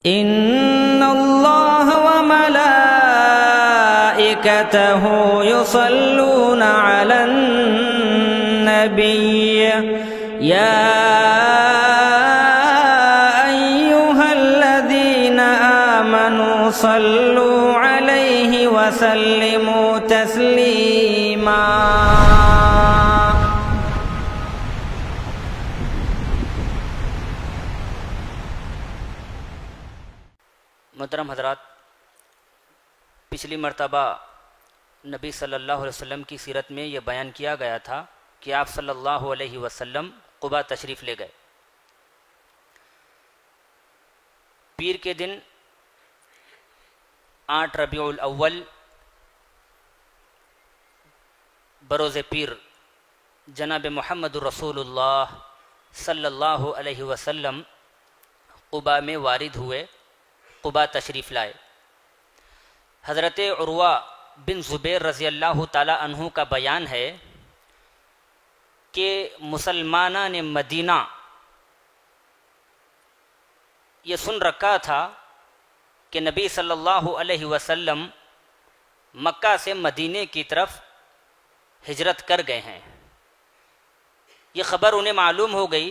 ان اللہ وملائکتہ یصلون علی النبی یا ایہا الذین آمنوا صلوا علیہ وسلموا تسلیما۔ محترم حضرات، پچھلی مرتبہ نبی صلی اللہ علیہ وسلم کی سیرت میں یہ بیان کیا گیا تھا کہ آپ صلی اللہ علیہ وسلم قباء تشریف لے گئے۔ پیر کے دن 8 ربیع الاول بروز پیر جناب محمد رسول اللہ صلی اللہ علیہ وسلم قباء میں وارد ہوئے، قباء تشریف لائے۔ حضرت عروہ بن زبیر رضی اللہ تعالی عنہ کا بیان ہے کہ مسلمانان مدینہ یہ سن رکھا تھا کہ نبی صلی اللہ علیہ وسلم مکہ سے مدینے کی طرف ہجرت کر گئے ہیں۔ یہ خبر انہیں معلوم ہو گئی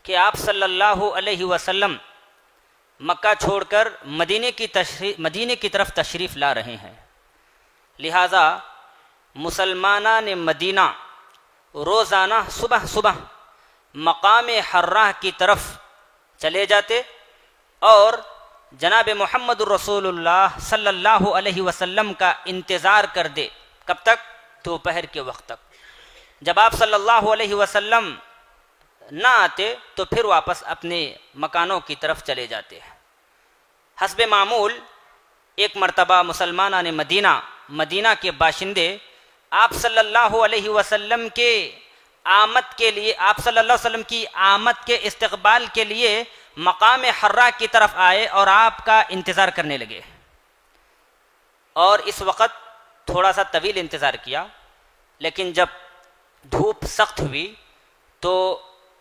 کہ آپ صلی اللہ علیہ وسلم مکہ چھوڑ کر مدینے کی طرف تشریف لا رہے ہیں، لہٰذا مسلمانان مدینہ روزانہ صبح صبح مقام حرہ کی طرف چلے جاتے اور جناب محمد الرسول اللہ صلی اللہ علیہ وسلم کا انتظار کر دے۔ کب تک؟ دوپہر کے وقت تک۔ جب آپ صلی اللہ علیہ وسلم نہ آتے تو پھر واپس اپنے مکانوں کی طرف چلے جاتے ہیں۔ حسب معمول ایک مرتبہ مسلمانان مدینہ کے باشندے آپ صلی اللہ علیہ وسلم کے آمد کے لیے، آپ صلی اللہ علیہ وسلم کی آمد کے استقبال کے لیے مقام حرہ کی طرف آئے اور آپ کا انتظار کرنے لگے، اور اس وقت تھوڑا سا طویل انتظار کیا، لیکن جب دھوپ سخت ہوئی تو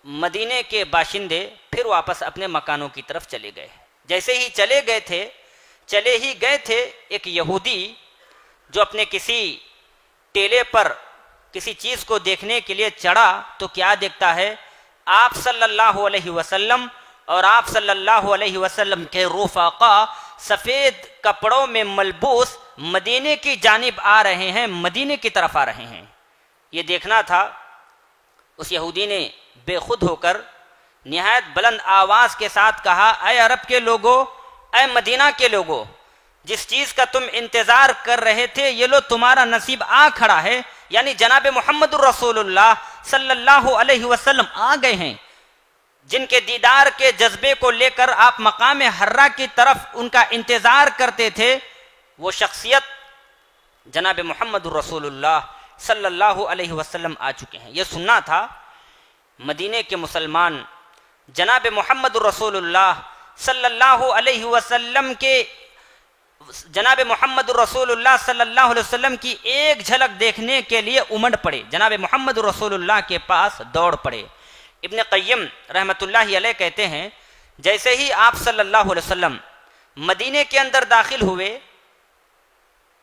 مدینے کے باشندے پھر واپس اپنے مکانوں کی طرف چلے گئے۔ جیسے ہی چلے ہی گئے تھے ایک یہودی جو اپنے کسی ٹیلے پر کسی چیز کو دیکھنے کے لیے چڑھا تو کیا دیکھتا ہے؟ آپ صلی اللہ علیہ وسلم اور آپ صلی اللہ علیہ وسلم کے رفقا سفید کپڑوں میں ملبوس مدینے کی جانب آ رہے ہیں، مدینے کی طرف آ رہے ہیں۔ یہ دیکھنا تھا۔ اس یہودی نے بے خود ہو کر نہایت بلند آواز کے ساتھ کہا، اے عرب کے لوگو، اے مدینہ کے لوگو، جس چیز کا تم انتظار کر رہے تھے یہ لو تمہارا نصیب آ کھڑا ہے، یعنی جناب محمد الرسول اللہ صلی اللہ علیہ وسلم آ گئے ہیں۔ جن کے دیدار کے جذبے کو لے کر آپ مقام حرہ کی طرف ان کا انتظار کرتے تھے، وہ شخصیت جناب محمد الرسول اللہ صلی اللہ علیہ وسلم آ چکے ہیں۔ یہ سننا تھا۔ مدینے کے مسلمان جناب محمد الرسول اللہ صلی اللہ علیہ وسلم کی ایک جھلک دیکھنے کے لیے امڑ پڑے، جناب محمد الرسول اللہ کے پاس دوڑ پڑے۔ ابن قیم رحمۃ اللہ علیہ کہتے ہیں جیسے ہی آپ صلی اللہ علیہ وسلم مدینے کے اندر داخل ہوئے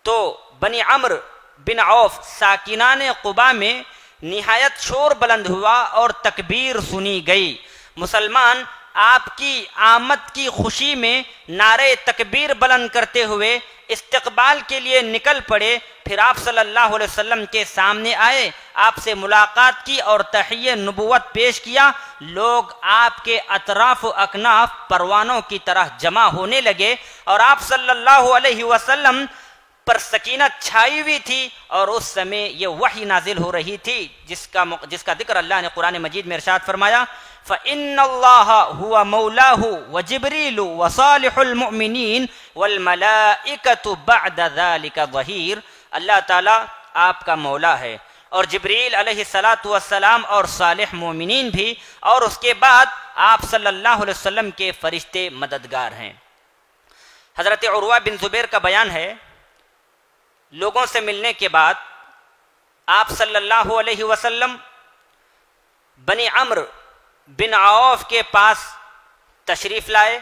تو بنی عمرو بن عوف ساکنان قباء میں نہایت شور بلند ہوا اور تکبیر سنی گئی۔ مسلمان آپ کی آمد کی خوشی میں نعرے تکبیر بلند کرتے ہوئے استقبال کے لیے نکل پڑے۔ پھر آپ صلی اللہ علیہ وسلم کے سامنے آئے، آپ سے ملاقات کی اور تحیہ نبوت پیش کیا۔ لوگ آپ کے اطراف و اکناف پروانوں کی طرح جمع ہونے لگے اور آپ صلی اللہ علیہ وسلم پر سکینت چھائی ہوئی تھی، اور اس سمے یہ وحی نازل ہو رہی تھی جس کا ذکر اللہ نے قرآن مجید میں ارشاد فرمایا، فَإِنَّ اللَّهَ هُوَ مَوْلَاهُ وَجِبْرِيلُ وَصَالِحُ الْمُؤْمِنِينَ وَالْمَلَائِكَةُ بَعْدَ ذَلِكَ ظَهِيرٌ۔ اللہ تعالیٰ آپ کا مولا ہے، اور جبریل علیہ السلام اور صالح مومنین بھی، اور اس کے بعد آپ صلی اللہ علیہ وسلم کے فرشتے مددگار ہیں۔ حضرت عروہ بن زبیر کا بیان ہے، لوگوں سے ملنے کے بعد آپ صلی اللہ علیہ وسلم بنی عمرو بن عوف کے پاس تشریف لائے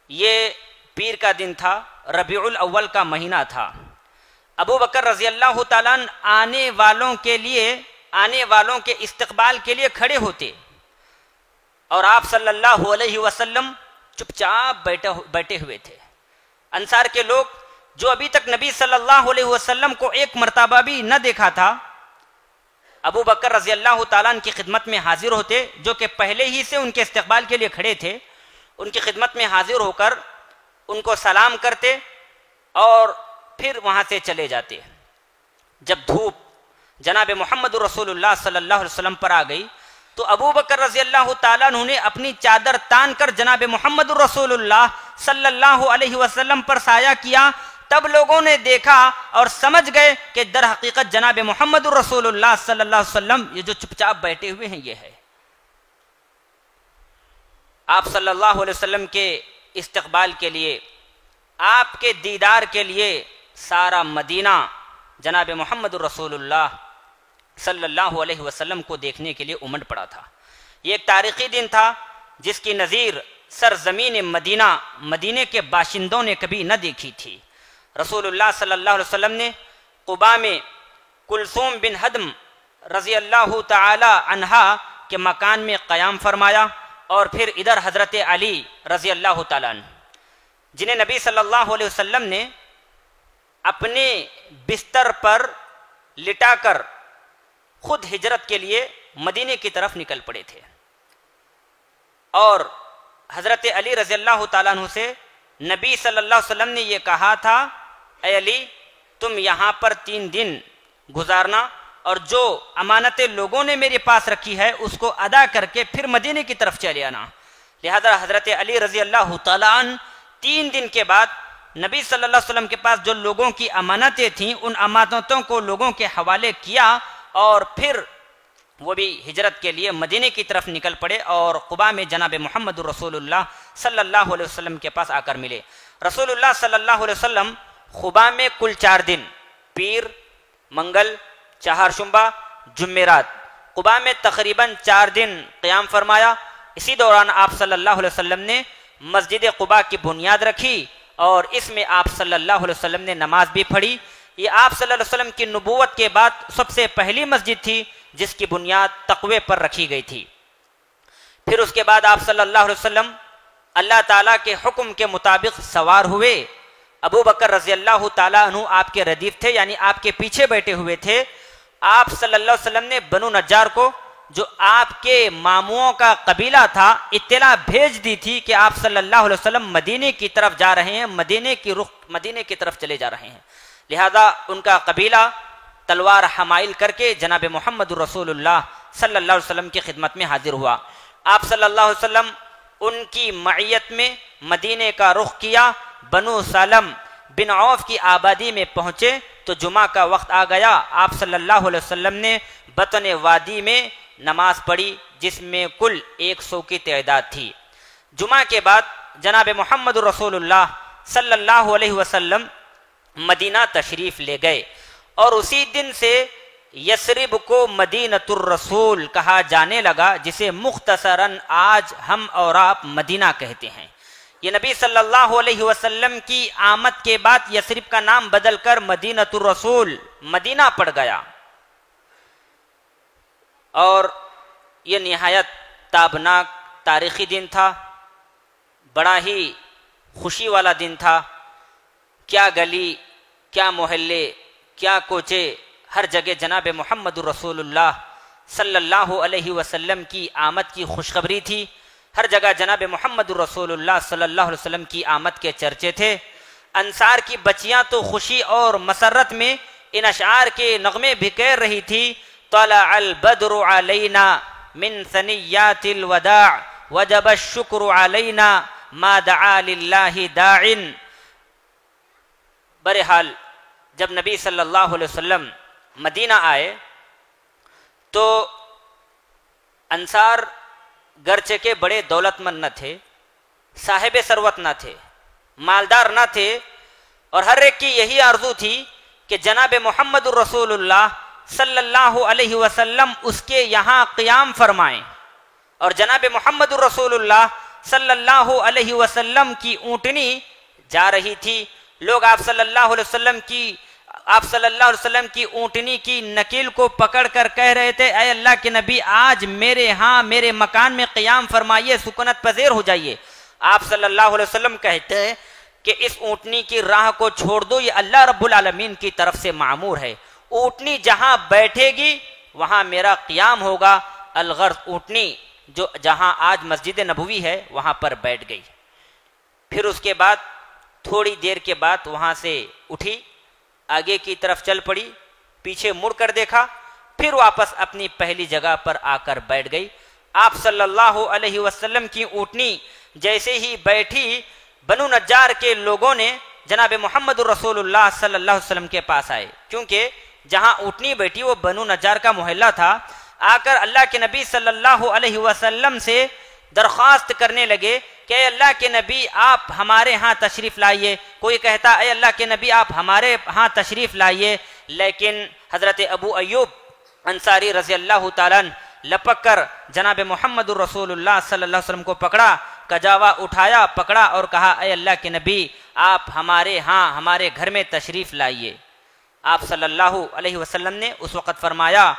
یہ پیر کا دن تھا، ربیع الاول کا مہینہ تھا۔ ابو بکر رضی اللہ تعالیٰ عنہ آنے والوں کے استقبال کے لیے کھڑے ہوتے اور آپ صلی اللہ علیہ وسلم چپ چاپ بیٹھے ہوئے تھے۔ انصار کے لوگ جو ابھی تک نبی صلی اللہ علیہ وسلم کو ایک مرتبہ بھی نہ دیکھا تھا، ابو بکر رضی اللہ تعالیٰ عنہ کی خدمت میں حاضر ہوتے، جو کہ پہلے ہی سے ان کے استقبال کے لیے کھڑے تھے، ان کی خدمت میں حاضر ہو کر ان کو سلام کرتے اور پھر وہاں سے چلے جاتے۔ جب دھوپ جناب محمد رسول اللہ صلی اللہ علیہ وسلم پر آ گئی تو ابو بکر رضی اللہ تعالیٰ عنہ نے اپنی چادر تان کر جناب محمد رسول اللہ صلی اللہ علیہ وسلم پر سایہ کیا۔ تب لوگوں نے دیکھا اور سمجھ گئے کہ در حقیقت جناب محمد رسول اللہ صلی اللہ علیہ وسلم یہ جو چپ چاپ بیٹھے ہوئے ہیں یہ ہے۔ آپ صلی اللہ علیہ وسلم کے استقبال کے لیے، آپ کے دیدار کے لیے سارا مدینہ جناب محمد رسول اللہ صلی اللہ علیہ وسلم کو دیکھنے کے لیے امڈ پڑا تھا۔ یہ ایک تاریخی دن تھا جس کی نظیر سرزمین مدینہ کے باشندوں نے کبھی نہ دیکھی تھی۔ رسول اللہ صلی اللہ علیہ وسلم نے قباء میں کلثوم بن ہدم رضی اللہ تعالی عنہا کے مکان میں قیام فرمایا، اور پھر ادھر حضرت علی رضی اللہ تعالیٰ عنہ، جنہیں نبی صلی اللہ علیہ وسلم نے اپنے بستر پر لٹا کر خود ہجرت کے لیے مدینے کی طرف نکل پڑے تھے، اور حضرت علی رضی اللہ تعالیٰ عنہ سے نبی صلی اللہ علیہ وسلم نے یہ کہا تھا، اے علی تم یہاں پر 3 دن گزارنا اور جو امانتیں لوگوں نے میرے پاس رکھی ہے اس کو ادا کر کے پھر مدینے کی طرف چلے آنا۔ لہذا حضرت علی رضی اللہ تعالیٰ عنہ 3 دن کے بعد نبی صلی اللہ علیہ وسلم کے پاس جو لوگوں کی امانتیں تھیں ان امانتوں کو لوگوں کے حوالے کیا، اور پھر وہ بھی ہجرت کے لیے مدینے کی طرف نکل پڑے اور قباء میں جناب محمد رسول اللہ صلی اللہ علیہ وسلم کے پاس آ کر ملے۔ رسول اللہ صلی اللہ علیہ وسلم قباء میں کل 4 دن، پیر، منگل، چہارشنبہ، جمعرات، قباء میں تقریباً 4 دن قیام فرمایا۔ اسی دوران آپ صلی اللہ علیہ وسلم نے مسجد قباء کی بنیاد رکھی اور اس میں آپ صلی اللہ علیہ وسلم نے نماز بھی پڑھی۔ یہ آپ صلی اللہ علیہ وسلم کی نبوت کے بعد سب سے پہلی مسجد تھی جس کی بنیاد تقوی پر رکھی گئی تھی۔ پھر اس کے بعد آپ صلی اللہ علیہ وسلم اللہ تعالیٰ کے حکم کے مطابق سوار ہوئے۔ ابو بکر رضی اللہ تعالیٰ عنہ آپ کے ردیف تھے، یعنی آپ کے پیچھے بیٹھے ہوئے تھے۔ آپ صلی اللہ علیہ وسلم نے بنو نجار کو، جو آپ کے ماموں کا قبیلہ تھا، اطلاع بھیج دی تھی کہ آپ صلی اللہ علیہ وسلم مدینے کی طرف جا رہے ہیں، مدینے کی طرف چلے جا رہے ہیں۔ لہذا ان کا قبیلہ تلوار حمائل کر کے جناب محمد رسول اللہ صلی اللہ علیہ وسلم کی خدمت میں حاضر ہوا۔ آپ صلی اللہ علیہ وسلم ان کی معیت میں مدینے کا رخ کیا، بنو سالم بن عوف کی آبادی میں پہنچے تو جمعہ کا وقت آ گیا۔ آپ صلی اللہ علیہ وسلم نے بطن وادی میں نماز پڑھی جس میں کل 100 کی تعداد تھی۔ جمعہ کے بعد جناب محمد رسول اللہ صلی اللہ علیہ وسلم مدینہ تشریف لے گئے، اور اسی دن سے یثرب کو مدینۃ الرسول کہا جانے لگا، جسے مختصراً آج ہم اور آپ مدینہ کہتے ہیں۔ یہ نبی صلی اللہ علیہ وسلم کی آمد کے بعد یثرب کا نام بدل کر مدینۃ الرسول مدینہ پڑ گیا، اور یہ نہایت تابناک تاریخی دن تھا، بڑا ہی خوشی والا دن تھا۔ کیا گلی، کیا محلے، کیا کوچے، ہر جگہ جناب محمد رسول اللہ صلی اللہ علیہ وسلم کی آمد کی خوشخبری تھی۔ ہر جگہ جناب محمد رسول اللہ صلی اللہ علیہ وسلم کی آمد کے چرچے تھے۔ انصار کی بچیاں تو خوشی اور مسرت میں ان اشعار کے نغمے بکیر رہی تھی، طلع البدر علینا من ثنیات الوداع وجب الشکر علینا ما دعا للہ داع۔ بہرحال جب نبی صلی اللہ علیہ وسلم مدینہ آئے تو انصار گرچہ کے بڑے دولت مند نہ تھے، صاحب ثروت نہ تھے، مالدار نہ تھے، اور ہر ایک کی یہی آرزو تھی کہ جناب محمد رسول اللہ صلی اللہ علیہ وسلم اس کے یہاں قیام فرمائیں، اور جناب محمد رسول اللہ صلی اللہ علیہ وسلم کی اونٹنی جا رہی تھی، لوگ آپ صلی اللہ علیہ وسلم کی اونٹنی کی نکیل کو پکڑ کر کہہ رہے تھے اے اللہ کے نبی آج میرے ہاں میرے مکان میں قیام فرمائیے، سکونت پذیر ہو جائیے۔ آپ صلی اللہ علیہ وسلم کہتے کہ اس اونٹنی کی راہ کو چھوڑ دو، یہ اللہ رب العالمین کی طرف سے معمور ہے، اونٹنی جہاں بیٹھے گی وہاں میرا قیام ہوگا۔ الغرض اونٹنی جو جہاں آج مسجد نبوی ہے وہاں پر بیٹھ گئی، پھر اس کے بعد تھوڑی دیر کے بعد وہاں سے اٹھی، آگے کی طرف چل پڑی، پیچھے مڑ کر دیکھا، پھر واپس اپنی پہلی جگہ پر آ کر بیٹھ گئی۔ آپ صلی اللہ علیہ وسلم کی اونٹنی جیسے ہی بیٹھی، بنو نجار کے لوگوں نے جناب محمد رسول اللہ صلی اللہ علیہ وسلم کے پاس آئے، کیونکہ جہاں اونٹنی بیٹھی وہ بنو نجار کا محلہ تھا، آ کر اللہ کے نبی صلی اللہ علیہ وسلم سے درخواست کرنے لگے کہ اے اللہ کے نبی آپ ہمارے ہاں تشریف لائیے، کوئی کہتا اے اللہ کے نبی آپ ہمارے ہاں تشریف لائیے، لیکن حضرت ابو ایوب انصاری رضی اللہ تعالیٰ لپک کر جناب محمد الرسول اللہ صلی اللہ علیہ وسلم کو پکڑا، کجاوا اٹھایا، پکڑا اور کہا اے اللہ کے نبی آپ ہمارے ہاں ہمارے گھر میں تشریف لائیے۔ آپ صلی اللہ علیہ وسلم نے اس وقت فرمایا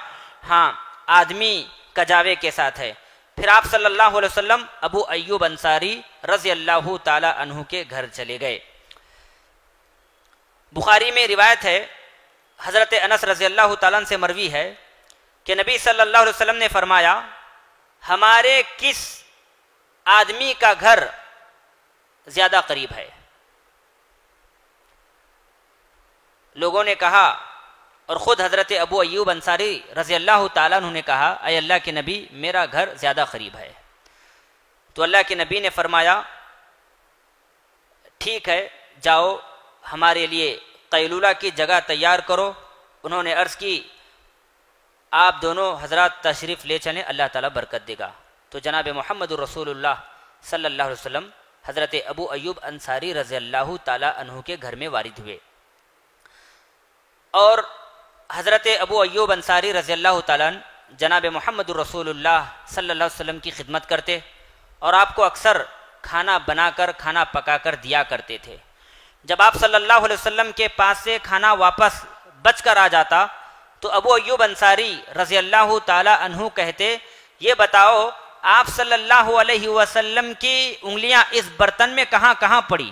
ہاں آدمی کجاوے کے ساتھ ہے۔ پھر آپ صلی اللہ علیہ وسلم ابو ایوب انصاری رضی اللہ تعالی عنہ کے گھر چلے گئے۔ بخاری میں روایت ہے، حضرت انس رضی اللہ تعالیٰ سے مروی ہے کہ نبی صلی اللہ علیہ وسلم نے فرمایا ہمارے کس آدمی کا گھر زیادہ قریب ہے؟ لوگوں نے کہا اور خود حضرت ابو ایوب انصاری رضی اللہ تعالیٰ عنہ نے کہا اے اللہ کے نبی میرا گھر زیادہ قریب ہے۔ تو اللہ کے نبی نے فرمایا ٹھیک ہے جاؤ ہمارے لیے قیلولہ کی جگہ تیار کرو۔ انہوں نے عرض کی آپ دونوں حضرات تشریف لے چلیں، اللہ تعالیٰ برکت دے گا۔ تو جناب محمد رسول اللہ صلی اللہ علیہ وسلم حضرت ابو ایوب انصاری رضی اللہ تعالیٰ عنہ کے گھر میں وارد ہوئے، اور حضرت ابو ایوب انصاری رضی اللہ تعالیٰ جناب محمد رسول اللہ صلی اللہ علیہ وسلم کی خدمت کرتے اور آپ کو اکثر کھانا بنا کر کھانا پکا کر دیا کرتے تھے۔ جب آپ صلی اللہ علیہ وسلم کے پاس سے کھانا واپس بچ کر آ جاتا تو ابو ایوب انصاری رضی اللہ تعالی عنہ کہتے یہ بتاؤ آپ صلی اللہ علیہ وسلم کی انگلیاں اس برتن میں کہاں کہاں پڑی؟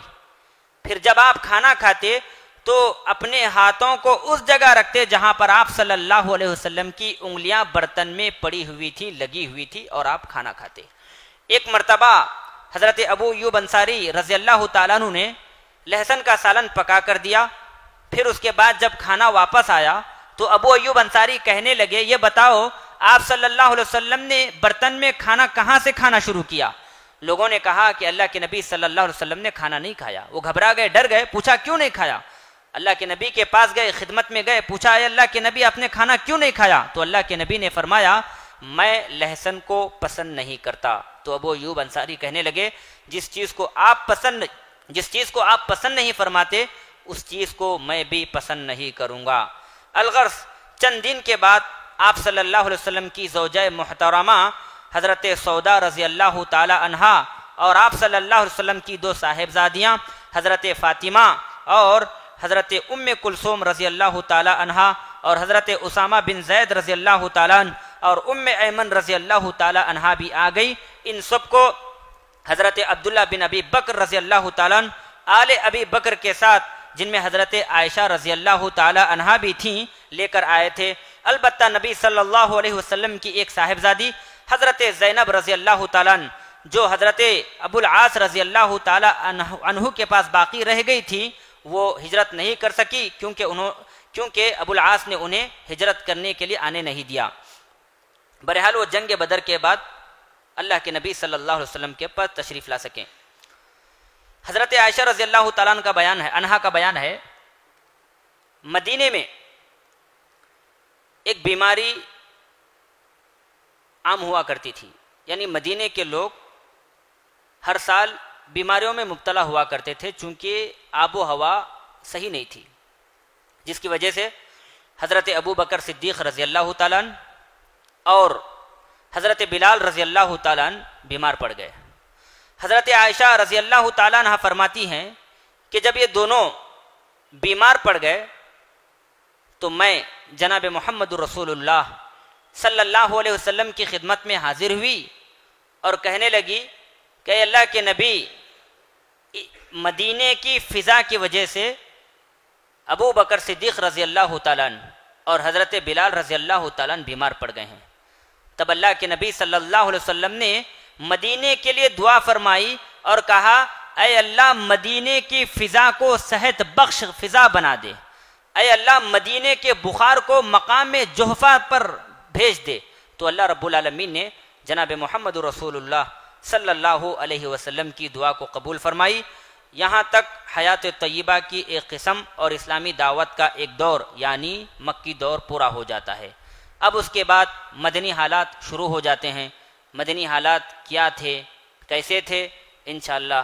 پھر جب آپ کھانا کھاتے تو اپنے ہاتھوں کو اس جگہ رکھتے جہاں پر آپ صلی اللہ علیہ وسلم کی انگلیاں برتن میں پڑی ہوئی تھی، لگی ہوئی تھی، اور آپ کھانا کھاتے۔ ایک مرتبہ حضرت ابو ایوب انصاری رضی اللہ تعالیٰ عنہ نے لہسن کا سالن پکا کر دیا، پھر اس کے بعد جب کھانا واپس آیا تو ابو ایوب انصاری کہنے لگے یہ بتاؤ آپ صلی اللہ علیہ وسلم نے برتن میں کھانا کہاں سے کھانا شروع کیا؟ لوگوں نے کہا کہ اللہ کے نبی صلی اللہ علیہ وسلم نے کھانا نہیں کھایا۔ وہ گھبرا گئے، ڈر گئے، پوچھا کیوں نہیں کھایا؟ اللہ کے نبی کے پاس گئے، خدمت میں گئے، پوچھا اے اللہ کے نبی آپ نے کھانا کیوں نہیں کھایا؟ تو اللہ کے نبی نے فرمایا میں لہسن کو پسند نہیں کرتا۔ تو ابو ایوب انصاری کہنے لگے جس چیز کو آپ پسند نہیں فرماتے اس چیز کو میں بھی پسند نہیں کروں گا۔ الغرض چند دن کے بعد آپ صلی اللہ علیہ وسلم کی زوجہ محترمہ حضرت سودا رضی اللہ تعالی عنہا اور آپ صلی اللہ علیہ وسلم کی دو صاحبزادیاں حضرت فاطمہ اور حضرت ام کلثوم رضی اللہ تعالی عنہا اور حضرت اسامہ بن زید رضی اللہ تعالیٰ عنہ اور ام ایمن رضی اللہ تعالی عنہا بھی آ گئی۔ ان سب کو حضرت عبداللہ بن ابی بکر رضی اللہ تعالیٰ عنہ آل ابی بکر کے ساتھ جن میں حضرت عائشہ رضی اللہ تعالی عنہا بھی تھیں لے کر آئے تھے۔ البتہ نبی صلی اللہ علیہ وسلم کی ایک صاحبزادی حضرت زینب رضی اللہ تعالیٰ عنہ جو حضرت ابو العاص رضی اللہ تعالی عنہ کے پاس باقی رہ گئی تھی وہ ہجرت نہیں کر سکی کیونکہ ابو العاص نے انہیں ہجرت کرنے کے لیے آنے نہیں دیا۔ بہرحال وہ جنگ بدر کے بعد اللہ کے نبی صلی اللہ علیہ وسلم کے پاس تشریف لا سکیں۔ حضرت عائشہ رضی اللہ تعالیٰ عنہا کا بیان ہے مدینے میں ایک بیماری عام ہوا کرتی تھی، یعنی مدینے کے لوگ ہر سال بیماریوں میں مبتلا ہوا کرتے تھے چونکہ آب و ہوا صحیح نہیں تھی، جس کی وجہ سے حضرت ابو بکر صدیق رضی اللہ تعالیٰ عنہ اور حضرت بلال رضی اللہ تعالیٰ عنہ بیمار پڑ گئے۔ حضرت عائشہ رضی اللہ تعالیٰ عنہ فرماتی ہیں کہ جب یہ دونوں بیمار پڑ گئے تو میں جناب محمد رسول اللہ صلی اللہ علیہ وسلم کی خدمت میں حاضر ہوئی اور کہنے لگی کہ اے اللہ کے نبی، مدینے کی فضا کی وجہ سے ابو بکر صدیق رضی اللہ تعالیٰ عنہ اور حضرت بلال رضی اللہ تعالیٰ عنہ بیمار پڑ گئے ہیں۔ تب اللہ کے نبی صلی اللہ علیہ وسلم نے مدینے کے لیے دعا فرمائی اور کہا اے اللہ مدینے کی فضا کو صحت بخش فضا بنا دے، اے اللہ مدینے کے بخار کو مقام جحفہ پر بھیج دے۔ تو اللہ رب العالمین نے جناب محمد رسول اللہ صلی اللہ علیہ وسلم کی دعا کو قبول فرمائی، یہاں تک حیات طیبہ کی ایک قسم اور اسلامی دعوت کا ایک دور یعنی مکی دور پورا ہو جاتا ہے۔ اب اس کے بعد مدنی حالات شروع ہو جاتے ہیں۔ مدنی حالات کیا تھے، کیسے تھے، انشاءاللہ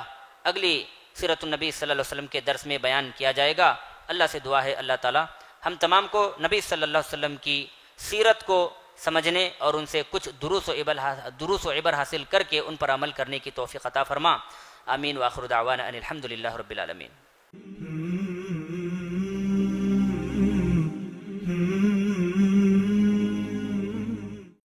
اگلی سیرت النبی صلی اللہ علیہ وسلم کے درس میں بیان کیا جائے گا۔ اللہ سے دعا ہے اللہ تعالی ہم تمام کو نبی صلی اللہ علیہ وسلم کی سیرت کو سمجھنے اور ان سے کچھ دروس و عبر حاصل کر کے ان پر عمل کرنے کی توفیق عطا فرما۔ آمین وآخر دعوانا ان الحمدللہ رب العالمین۔